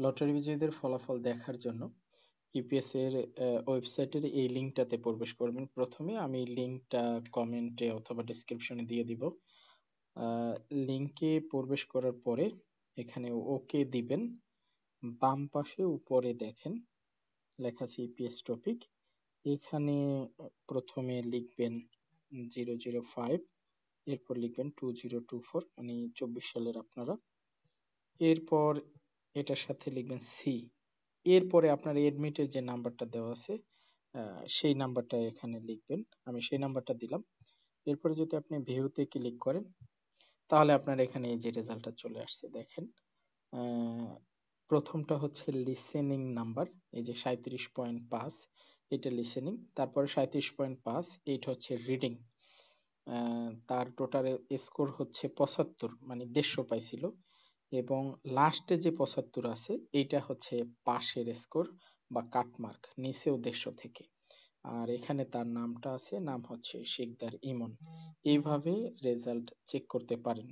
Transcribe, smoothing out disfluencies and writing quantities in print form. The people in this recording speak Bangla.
লটারি বিজয়ীদের ফলাফল দেখার জন্য ইপিএস এর ওয়েবসাইটের এই লিঙ্কটাতে প্রবেশ করবেন। প্রথমে আমি লিঙ্কটা কমেন্টে অথবা ডেসক্রিপশনে দিয়ে দিব। লিঙ্কে প্রবেশ করার পরে এখানে ওকে দিবেন। বাম পাশে উপরে দেখেন লেখা আছে ইপিএস টপিক। এখানে প্রথমে লিখবেন 005, এরপর লিখবেন 2024, মানে 24 সালের আপনারা। এরপর এটার সাথে লিখবেন সি। এরপরে আপনার এডমিটের যে নাম্বারটা দেওয়া আছে সেই নাম্বারটা এখানে লিখবেন। আমি সেই নাম্বারটা দিলাম। এরপরে যদি আপনি ভিউতে ক্লিক করেন তাহলে আপনার এখানে এই যে রেজাল্টটা চলে আসছে দেখেন। প্রথমটা হচ্ছে লিসেনিং নাম্বার, এই যে 37.5, এটা লিসেনিং। তারপরে 37.5 এইটা হচ্ছে রিডিং। তার টোটাল স্কোর হচ্ছে 75, মানে 150 পাইছিল। এবং লাস্টে যে 75 আছে এইটা হচ্ছে পাশের স্কোর বা কাটমার্ক, নিচেও 150 থেকে। আর এখানে তার নামটা আছে, নাম হচ্ছে শিকদার ইমন। এইভাবে রেজাল্ট চেক করতে পারেন।